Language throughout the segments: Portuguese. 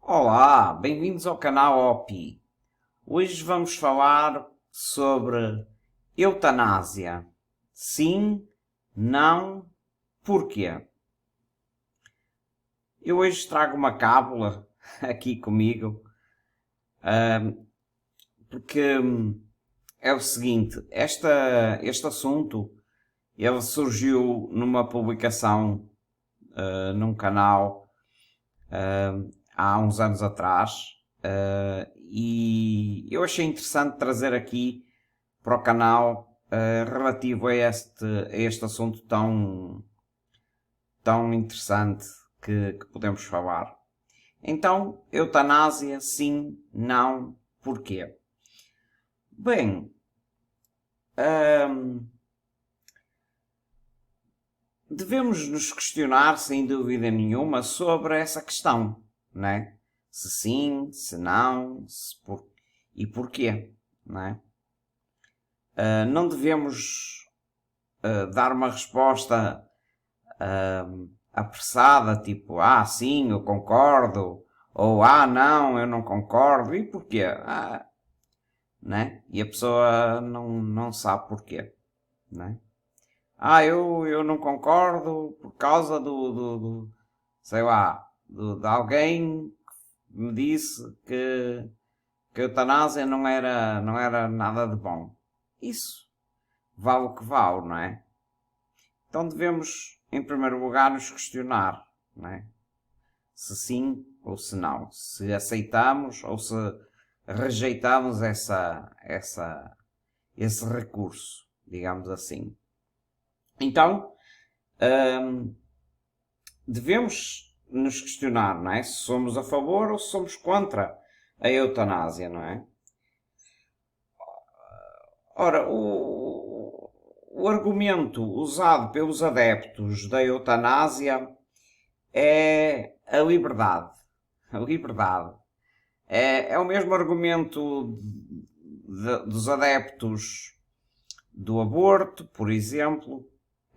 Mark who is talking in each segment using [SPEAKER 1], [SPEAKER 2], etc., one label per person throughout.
[SPEAKER 1] Olá, bem-vindos ao canal OPI. Hoje vamos falar sobre eutanásia. Sim, não, porquê? Eu hoje trago uma cábula aqui comigo, porque é o seguinte, este assunto ele surgiu numa publicação num canal há uns anos atrás, e eu achei interessante trazer aqui para o canal relativo a este assunto tão interessante que podemos falar. Então, eutanásia, sim, não, porquê? Bem, devemos nos questionar, sem dúvida nenhuma, sobre essa questão, né? Se sim, se não, e porquê, né? Não devemos dar uma resposta apressada, tipo, sim, eu concordo, ou não, eu não concordo, e porquê? Né? E a pessoa não sabe porquê, né? Eu não concordo por causa sei lá, de alguém que me disse que a eutanásia não era nada de bom. Isso vale o que vale, não é? Então devemos, em primeiro lugar, nos questionar, não é? Se sim ou se não. Se aceitamos ou se rejeitamos esse recurso, digamos assim. Então, devemos nos questionar, não é? Se somos a favor ou se somos contra a eutanásia, não é? Ora, o argumento usado pelos adeptos da eutanásia é a liberdade. A liberdade. É o mesmo argumento dos adeptos do aborto, por exemplo.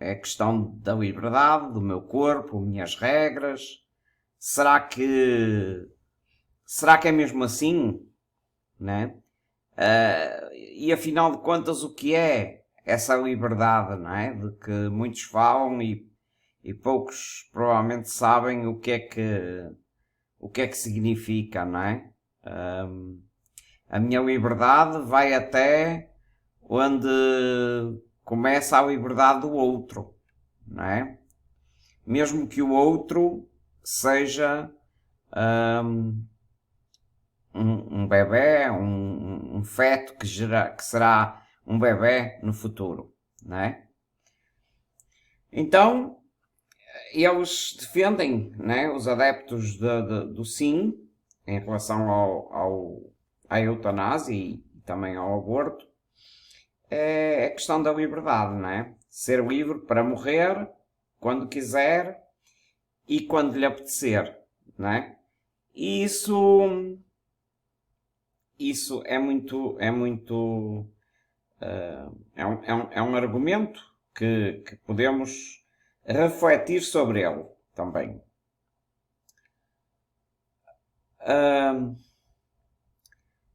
[SPEAKER 1] É a questão da liberdade, do meu corpo, minhas regras. Será que é mesmo assim? Né? E afinal de contas, o que é essa liberdade, não é? De que muitos falam e poucos provavelmente sabem o que é que significa, não é? A minha liberdade vai até onde começa a liberdade do outro, não é? Mesmo que o outro seja um bebé, um feto que será um bebé no futuro, não é? Então, eles defendem, né, os adeptos do sim, em relação à eutanásia e também ao aborto, é a questão da liberdade, não é? Ser livre para morrer quando quiser e quando lhe apetecer, não é? E isso é um argumento que podemos refletir sobre ele também.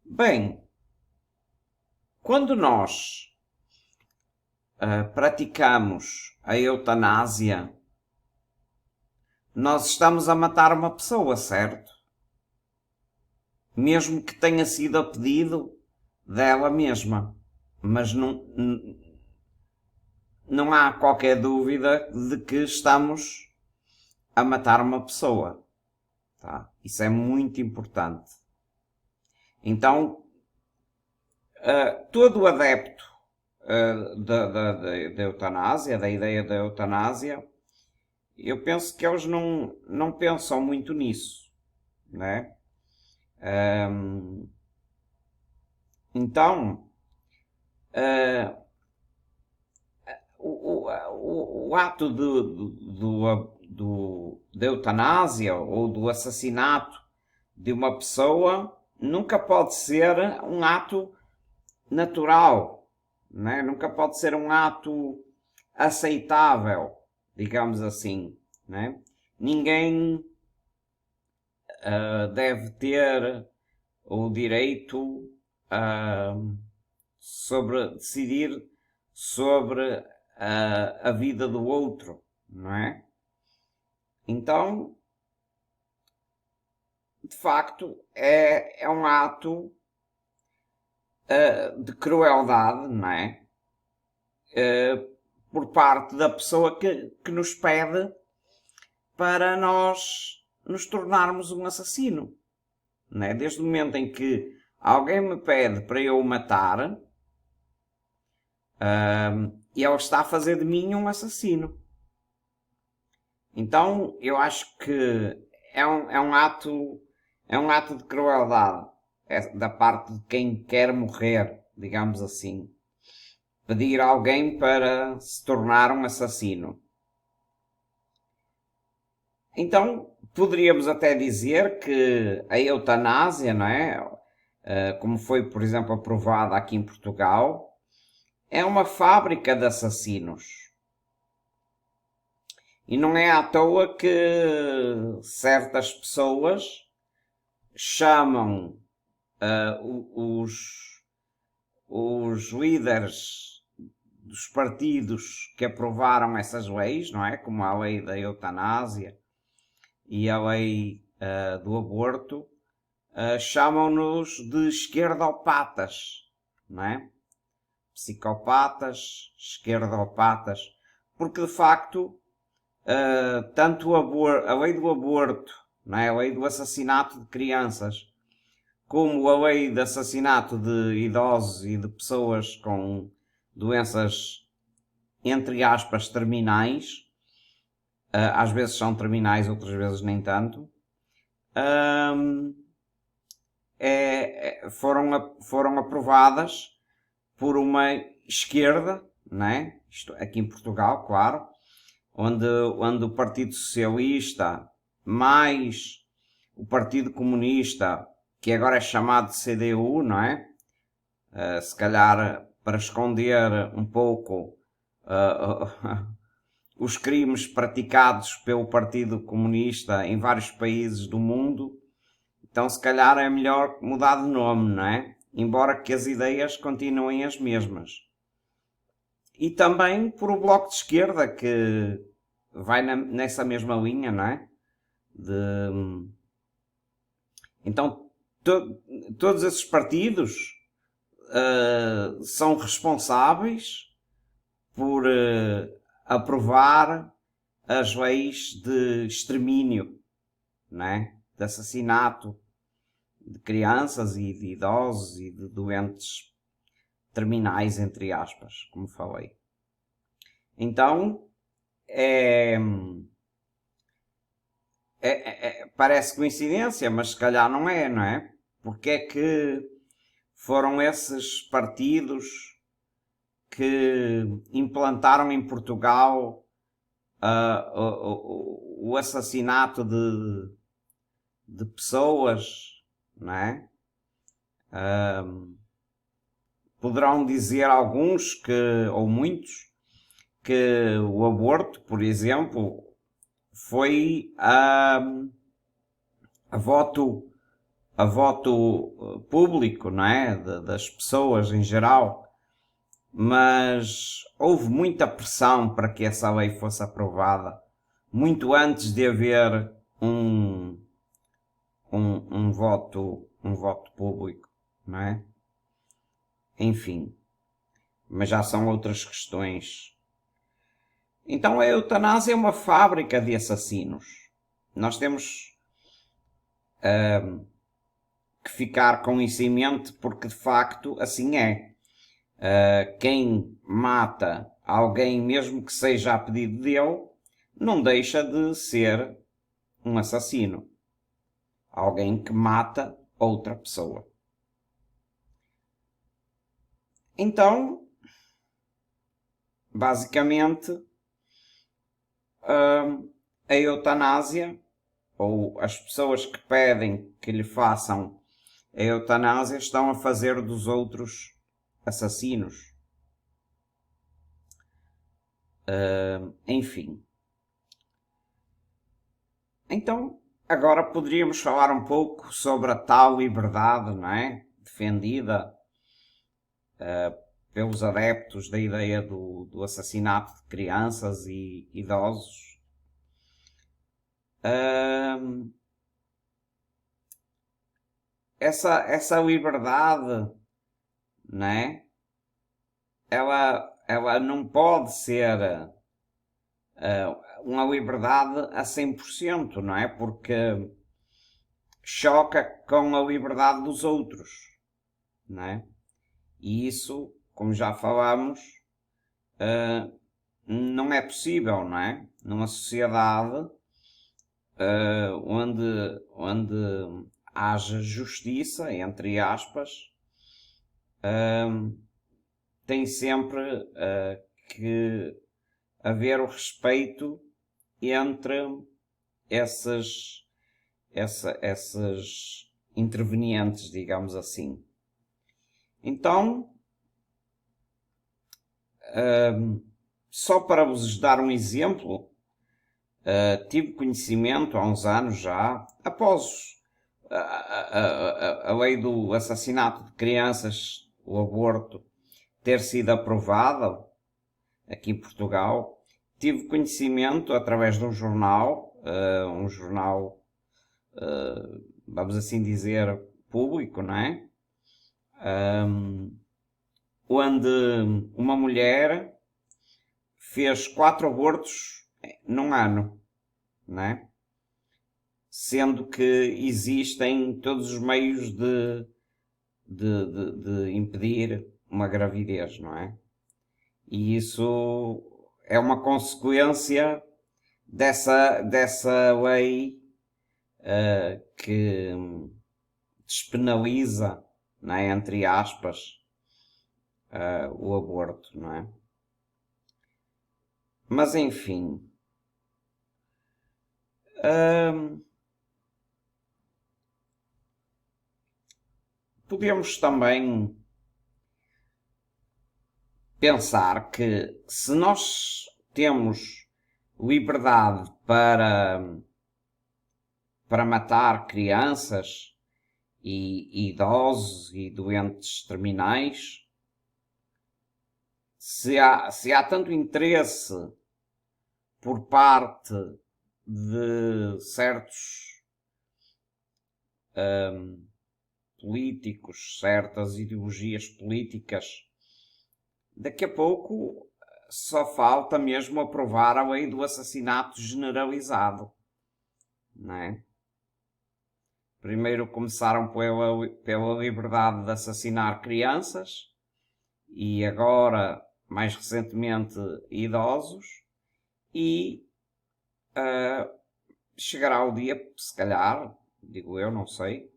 [SPEAKER 1] Bem, quando nós praticamos a eutanásia, nós estamos a matar uma pessoa, certo? Mesmo que tenha sido a pedido dela mesma. Mas não há qualquer dúvida de que estamos a matar uma pessoa. Tá? Isso é muito importante. Então, todo adepto da eutanásia, da ideia da eutanásia, eu penso que eles não pensam muito nisso, né? Então, o ato da eutanásia ou do assassinato de uma pessoa nunca pode ser um ato natural, né? Nunca pode ser um ato aceitável, digamos assim, né? Ninguém deve ter o direito sobre decidir sobre a vida do outro, não é? Então, de facto, é um ato de crueldade, não é? Por parte da pessoa que nos pede para nós nos tornarmos um assassino, não é? Desde o momento em que alguém me pede para eu o matar, e ele está a fazer de mim um assassino. Então, eu acho que é um ato de crueldade da parte de quem quer morrer, digamos assim. Pedir a alguém para se tornar um assassino. Então, poderíamos até dizer que a eutanásia, não é? Como foi, por exemplo, aprovada aqui em Portugal, é uma fábrica de assassinos. E não é à toa que certas pessoas chamam os líderes dos partidos que aprovaram essas leis, não é? Como a lei da eutanásia e a lei do aborto, chamam-nos de esquerdopatas, não é? Psicopatas, esquerdopatas, porque de facto tanto a lei do aborto, não é? A lei do assassinato de crianças, como a lei de assassinato de idosos e de pessoas com doenças, entre aspas, terminais, às vezes são terminais, outras vezes nem tanto, foram aprovadas por uma esquerda, não é? Isto aqui em Portugal, claro, onde o Partido Socialista mais o Partido Comunista, que agora é chamado de CDU, não é? Se calhar para esconder um pouco os crimes praticados pelo Partido Comunista em vários países do mundo, então se calhar é melhor mudar de nome, não é? Embora que as ideias continuem as mesmas. E também por o Bloco de Esquerda, que vai nessa mesma linha, não é? Então, todos esses partidos são responsáveis por aprovar as leis de extermínio, não é? De assassinato de crianças e de idosos e de doentes terminais, entre aspas, como falei. Então, parece coincidência, mas se calhar não é, não é? Porque é que foram esses partidos que implantaram em Portugal o assassinato de pessoas, não é? Poderão dizer alguns ou muitos, que o aborto, por exemplo, foi a voto público, não é? Das pessoas em geral. Mas houve muita pressão para que essa lei fosse aprovada, muito antes de haver um voto público, não é? Enfim, mas já são outras questões. Então a eutanásia é uma fábrica de assassinos. Nós temos que ficar com isso em mente, porque de facto assim é. Quem mata alguém, mesmo que seja a pedido dele, não deixa de ser um assassino. Alguém que mata outra pessoa. Então, basicamente, a eutanásia, ou as pessoas que pedem que lhe façam a eutanásia, estão a fazer dos outros assassinos. Enfim. Então, Agora poderíamos falar um pouco sobre a tal liberdade, não é? Defendida pelos adeptos da ideia do assassinato de crianças e idosos. Ahm, essa liberdade, não é? Ela não pode ser uma liberdade a 100%, não é? Porque choca com a liberdade dos outros, não é? E isso, como já falamos, não é possível, não é? Numa sociedade onde haja justiça, entre aspas, tem sempre que haver o respeito entre essas, essas intervenientes, digamos assim. Então, só para vos dar um exemplo, tive conhecimento há uns anos já, após a lei do assassinato de crianças, o aborto, ter sido aprovada aqui em Portugal, tive conhecimento através de um jornal, vamos assim dizer, público, não é? Onde uma mulher fez 4 abortos num ano, não é? Sendo que existem todos os meios de impedir uma gravidez, não é? E isso é uma consequência dessa lei que despenaliza, não é? Entre aspas, o aborto, não é? Mas enfim, podemos também pensar que se nós temos liberdade para matar crianças e idosos e doentes terminais, se há tanto interesse por parte de certos políticos, certas ideologias políticas, daqui a pouco só falta mesmo aprovar a lei do assassinato generalizado, não é? Primeiro começaram pela liberdade de assassinar crianças e agora, mais recentemente, idosos, e chegará o dia, se calhar, digo eu, não sei,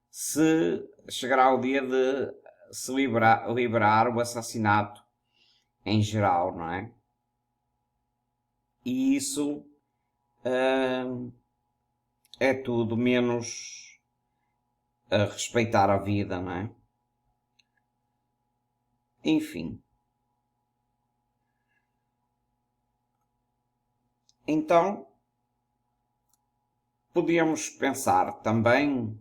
[SPEAKER 1] se chegará o dia de se liberar o assassinato em geral, não é? E isso é tudo menos a respeitar a vida, não é? Enfim. Então, podíamos pensar também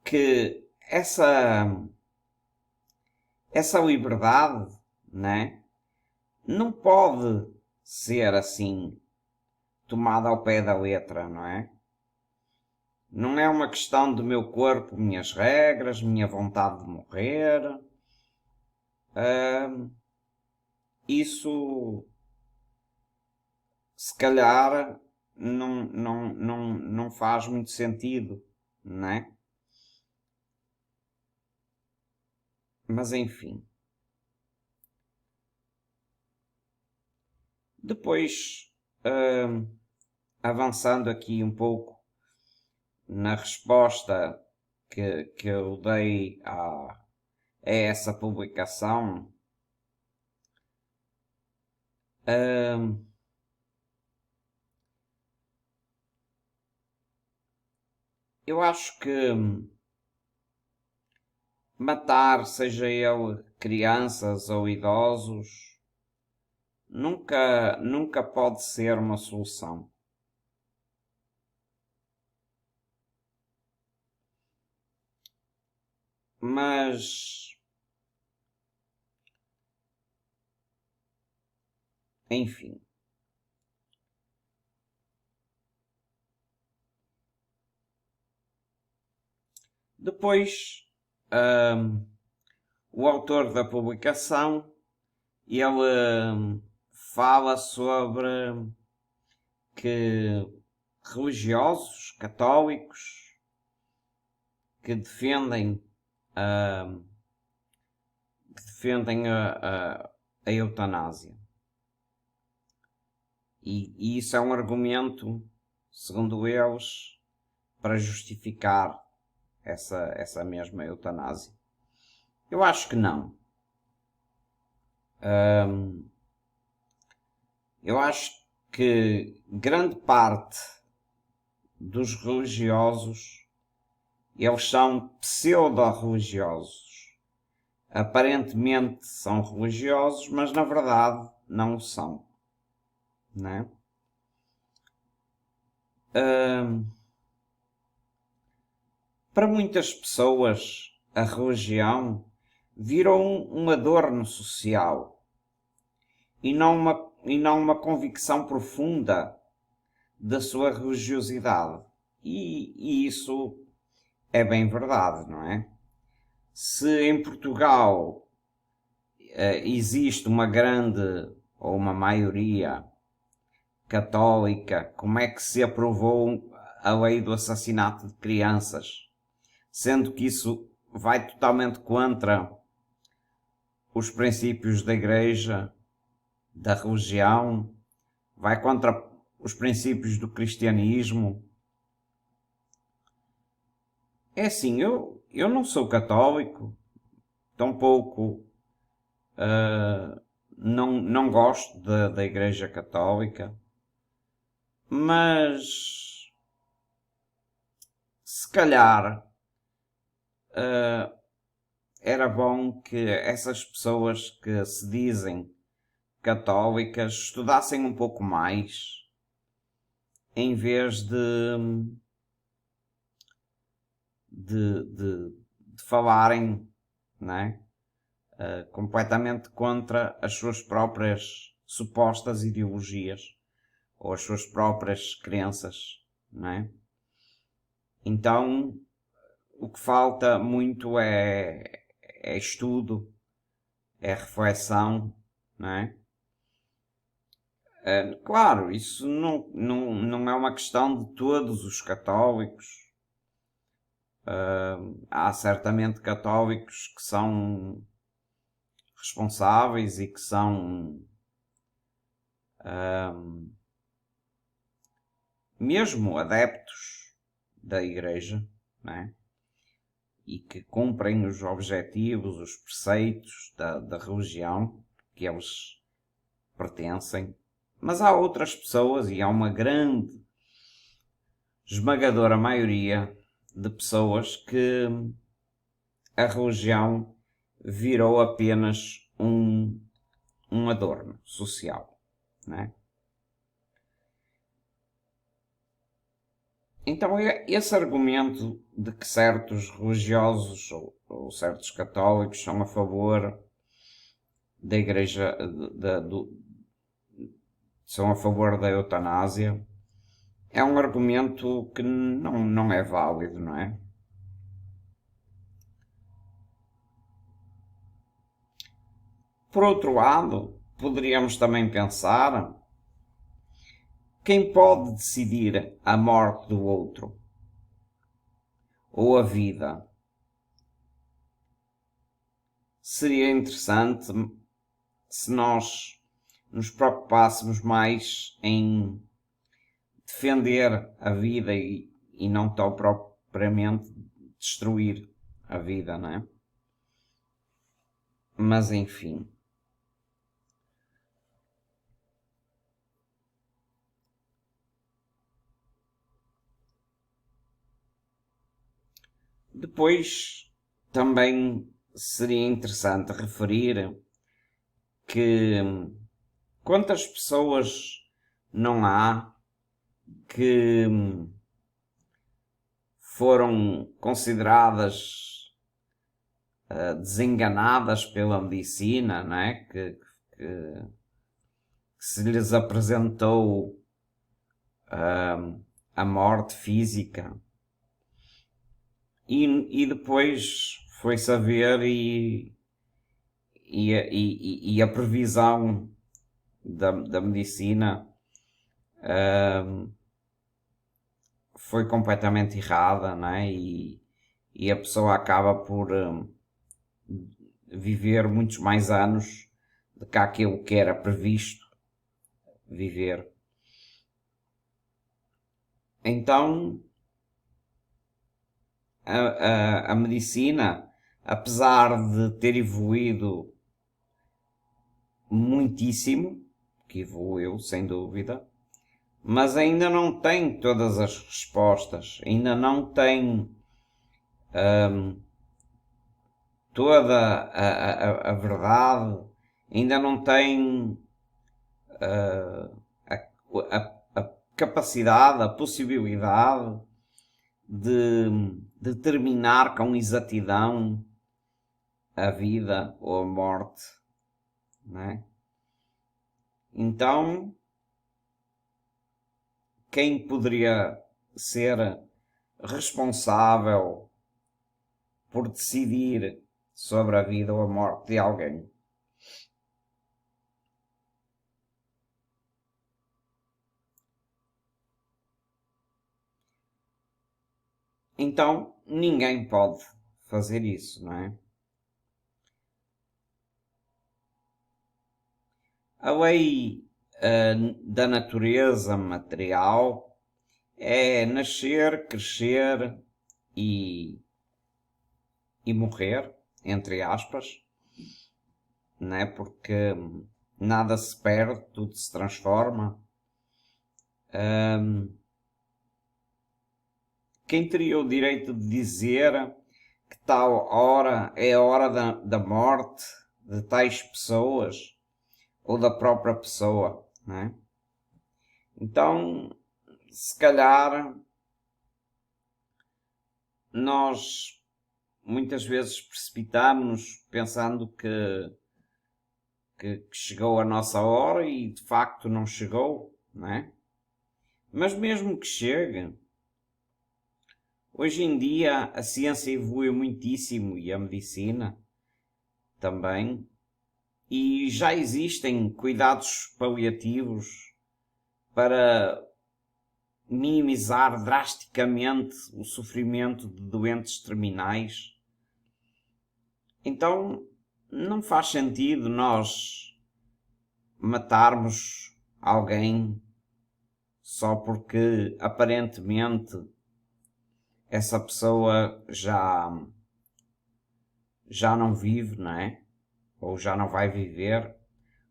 [SPEAKER 1] que essa liberdade, né, não pode ser assim tomada ao pé da letra, não é? Não é uma questão do meu corpo, minhas regras, minha vontade de morrer. Isso, se calhar, não faz muito sentido, não é? Mas enfim. Depois, avançando aqui um pouco na resposta que eu dei a essa publicação, eu acho que matar, seja ele crianças ou idosos, nunca pode ser uma solução. Mas, enfim. Depois, o autor da publicação, ele fala sobre que religiosos católicos que defendem, hum, a eutanásia. E isso é um argumento, segundo eles, para justificar essa mesma eutanásia. Eu acho que não. Eu acho que grande parte dos religiosos, eles são pseudo-religiosos. Aparentemente são religiosos, mas na verdade não o são. Não é? Para muitas pessoas, a religião virou um adorno social e não uma convicção profunda da sua religiosidade. E isso é bem verdade, não é? Se em Portugal existe uma grande ou uma maioria católica, como é que se aprovou a lei do assassinato de crianças? Sendo que isso vai totalmente contra os princípios da Igreja, da religião, vai contra os princípios do cristianismo. É assim, eu não sou católico, tampouco não gosto da Igreja Católica, mas se calhar era bom que essas pessoas que se dizem católicas estudassem um pouco mais, em vez de falarem, não é? Completamente contra as suas próprias supostas ideologias ou as suas próprias crenças, não é? Então, o que falta muito é estudo, é reflexão, não é? Claro, isso não é uma questão de todos os católicos. Há certamente católicos que são responsáveis e que são mesmo adeptos da Igreja, não é? E que cumprem os objetivos, os preceitos da religião que eles pertencem. Mas há outras pessoas, e há uma grande, esmagadora maioria de pessoas que a religião virou apenas um adorno social, não é? Então esse argumento de que certos religiosos ou certos católicos são a favor da Igreja, são a favor da eutanásia, é um argumento que não é válido, não é? Por outro lado, poderíamos também pensar: quem pode decidir a morte do outro? Ou a vida? Seria interessante se nós nos preocupássemos mais em defender a vida e não tão propriamente destruir a vida, não é? Mas enfim. Depois também seria interessante referir que Quantas pessoas não há que foram consideradas desenganadas pela medicina, não é? Que se lhes apresentou a morte física e depois foi saber e a previsão da medicina foi completamente errada, não é? E a pessoa acaba por viver muitos mais anos do que aquilo que era previsto viver. Então, a medicina, apesar de ter evoluído muitíssimo, que evoluiu sem dúvida, mas ainda não tem todas as respostas, ainda não tem toda a verdade, ainda não tem a capacidade, a possibilidade de determinar com exatidão a vida ou a morte, não é? Então, quem poderia ser responsável por decidir sobre a vida ou a morte de alguém? Então, ninguém pode fazer isso, não é? A lei da natureza material é nascer, crescer e morrer, entre aspas, não é? Porque nada se perde, tudo se transforma. Quem teria o direito de dizer que tal hora é a hora da morte de tais pessoas ou da própria pessoa, não é? Então, se calhar, nós muitas vezes precipitamos-nos pensando que chegou a nossa hora e de facto não chegou, não é? Mas mesmo que chegue, hoje em dia a ciência evolui muitíssimo e a medicina também, e já existem cuidados paliativos para minimizar drasticamente o sofrimento de doentes terminais. Então, não faz sentido nós matarmos alguém só porque aparentemente essa pessoa já não vive, não é? Ou já não vai viver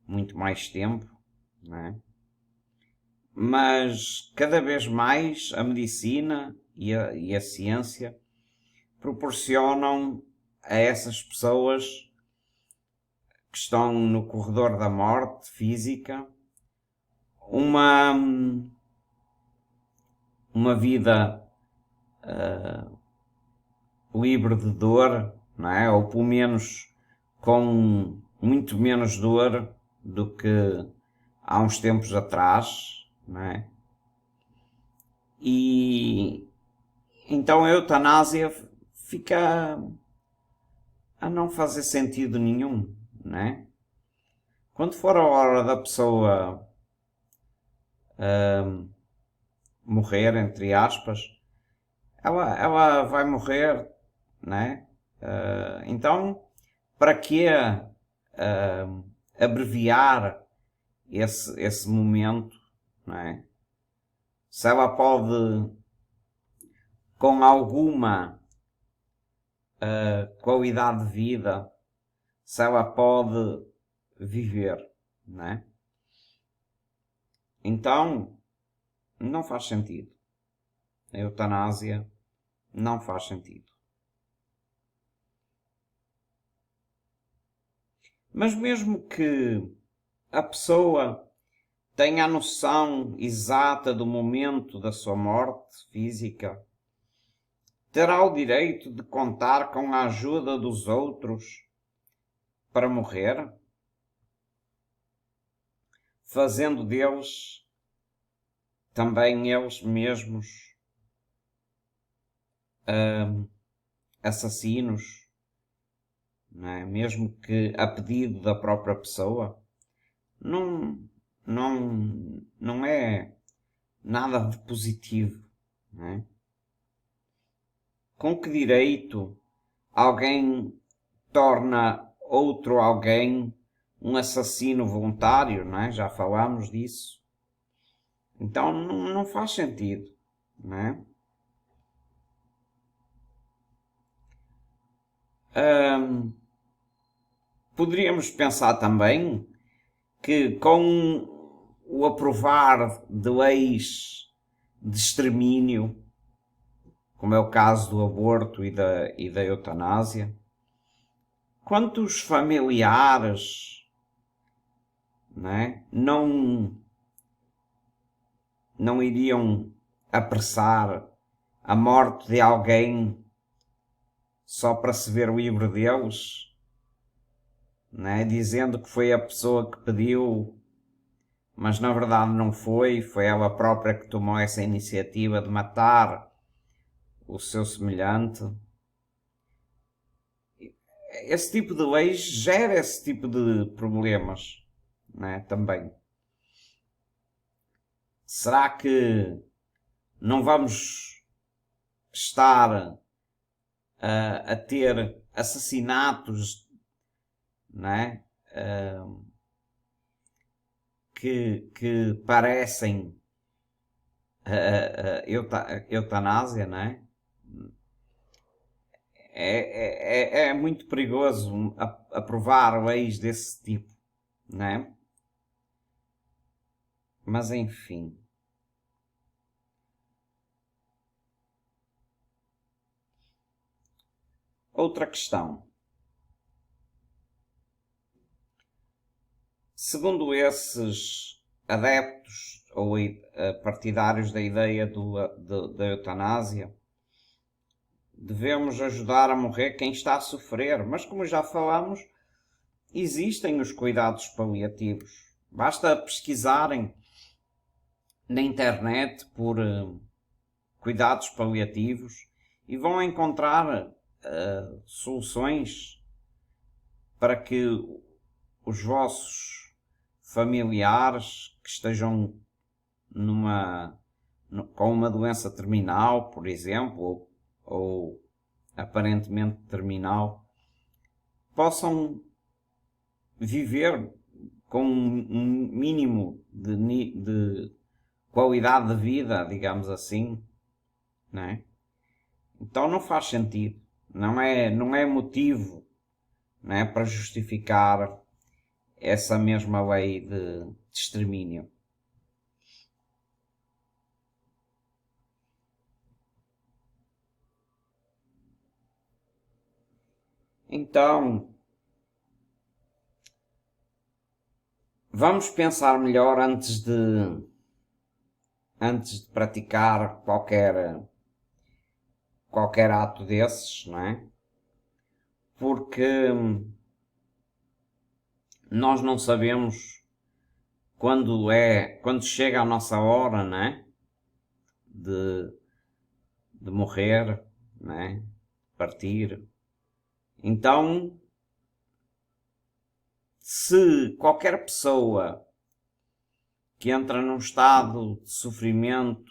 [SPEAKER 1] muito mais tempo, não é? Mas cada vez mais a medicina e a ciência proporcionam a essas pessoas que estão no corredor da morte física uma vida livre de dor, não é? Ou pelo menos com muito menos dor do que há uns tempos atrás, não é? E então a eutanásia fica a não fazer sentido nenhum, não é? Quando for a hora da pessoa morrer, entre aspas, ela vai morrer, não é? Então, para que abreviar esse momento, não é? Se ela pode, com alguma qualidade de vida, se ela pode viver, não é? Então, não faz sentido. A eutanásia não faz sentido. Mas mesmo que a pessoa tem a noção exata do momento da sua morte física, terá o direito de contar com a ajuda dos outros para morrer, fazendo deles também eles mesmos assassinos, não é? Mesmo que a pedido da própria pessoa, não, não é nada de positivo, não é? Com que direito alguém torna outro alguém um assassino voluntário, não é? Já falámos disso. Então não faz sentido, não é? Poderíamos pensar também que com o aprovar de leis de extermínio, como é o caso do aborto e da eutanásia, quantos familiares, não é? Não iriam apressar a morte de alguém só para se ver livre deles, não é? Dizendo que foi a pessoa que pediu, mas na verdade não foi ela própria que tomou essa iniciativa de matar o seu semelhante. Esse tipo de leis gera esse tipo de problemas, não é? Também. Será que não vamos estar a ter assassinatos, não é? Que parecem eutanásia, não é? É muito perigoso aprovar leis desse tipo, não é? Mas enfim. Outra questão. Segundo esses adeptos ou partidários da ideia da eutanásia, devemos ajudar a morrer quem está a sofrer. Mas como já falamos, existem os cuidados paliativos. Basta pesquisarem na internet por cuidados paliativos e vão encontrar soluções para que os vossos familiares que estejam com uma doença terminal, por exemplo, ou aparentemente terminal, possam viver com um mínimo de qualidade de vida, digamos assim, não é? Então não faz sentido, não é motivo, não é, para justificar essa mesma lei de extermínio. Então, vamos pensar melhor antes de praticar qualquer ato desses, não é? Porque nós não sabemos quando chega a nossa hora, não é? De morrer, não é? Partir. Então, se qualquer pessoa que entra num estado de sofrimento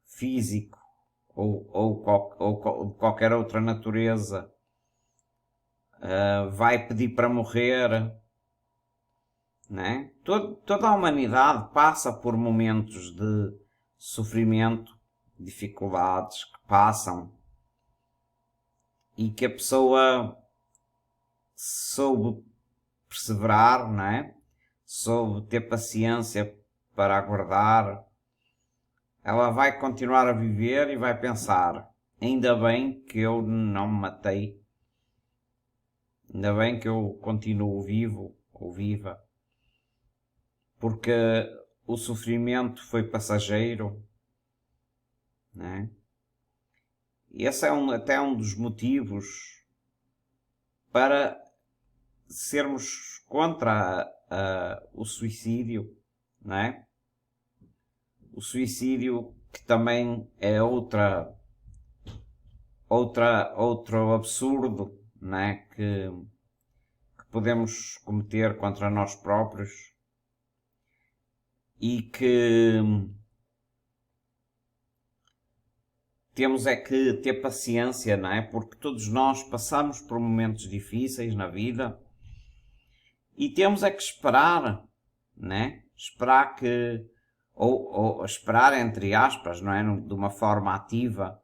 [SPEAKER 1] físico ou de qualquer outra natureza vai pedir para morrer, né? Toda a humanidade passa por momentos de sofrimento, dificuldades que passam e que a pessoa soube perseverar, não é? Soube ter paciência para aguardar, ela vai continuar a viver e vai pensar: ainda bem que eu não me matei, ainda bem que eu continuo vivo ou viva. porque o sofrimento foi passageiro, né? E esse é até um dos motivos para sermos contra o suicídio, né? O suicídio, que também é outro absurdo, né? Que podemos cometer contra nós próprios e que temos é que ter paciência, não é? Porque todos nós passamos por momentos difíceis na vida e temos é que esperar, né? Esperar que, ou esperar entre aspas, não é? De uma forma ativa,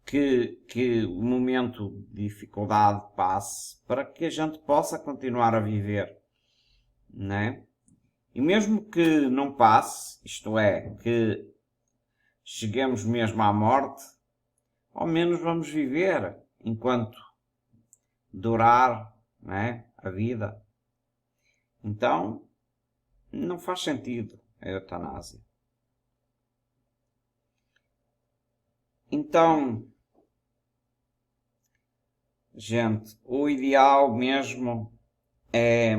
[SPEAKER 1] que o momento de dificuldade passe para que a gente possa continuar a viver, né? E mesmo que não passe, isto é, que cheguemos mesmo à morte, ao menos vamos viver enquanto durar, né, a vida. Então, não faz sentido a eutanásia. Então, gente, o ideal mesmo é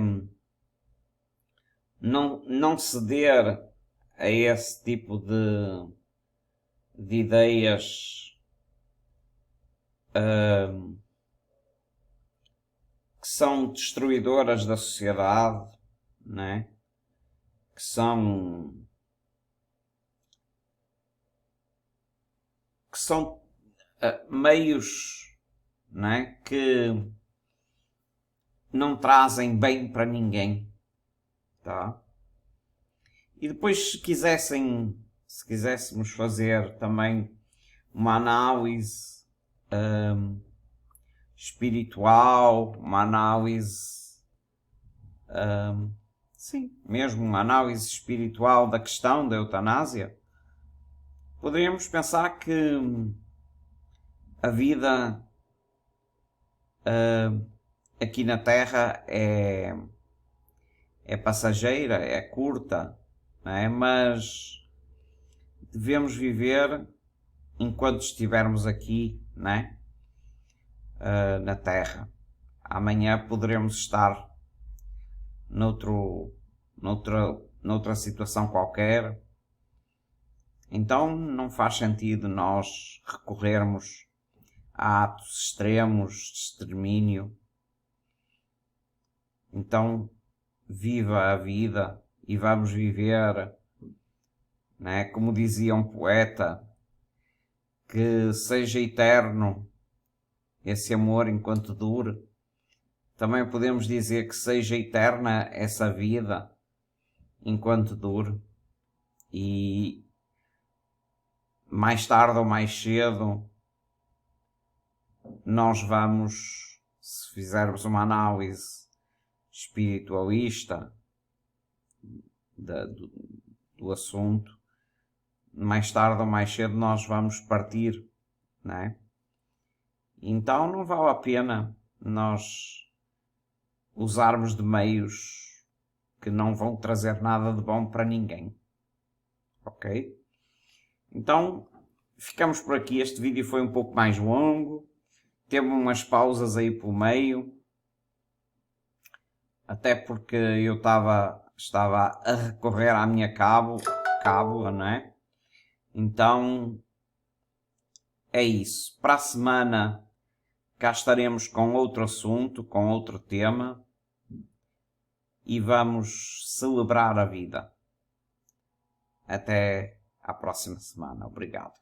[SPEAKER 1] não ceder a esse tipo de ideias que são destruidoras da sociedade, né? Que são meios, né? Que não trazem bem para ninguém, tá? E depois, se quiséssemos fazer também uma análise espiritual, uma análise, sim, mesmo uma análise espiritual da questão da eutanásia, poderíamos pensar que a vida aqui na Terra é passageira, é curta, não é? Mas devemos viver enquanto estivermos aqui, não é? Na Terra. Amanhã poderemos estar noutra situação qualquer. Então não faz sentido nós recorrermos a atos extremos de extermínio. Então viva a vida e vamos viver, né? Como dizia um poeta, que seja eterno esse amor enquanto dure. Também podemos dizer que seja eterna essa vida enquanto dure. E mais tarde ou mais cedo nós vamos, se fizermos uma análise espiritualista do assunto, mais tarde ou mais cedo nós vamos partir, não é? Então não vale a pena nós usarmos de meios que não vão trazer nada de bom para ninguém. Ok? Então ficamos por aqui. Este vídeo foi um pouco mais longo. Teve umas pausas aí pelo meio. Até porque eu estava a recorrer à minha cábula, não é? Então é isso. Para a semana cá estaremos com outro assunto, com outro tema e vamos celebrar a vida. Até à próxima semana. Obrigado.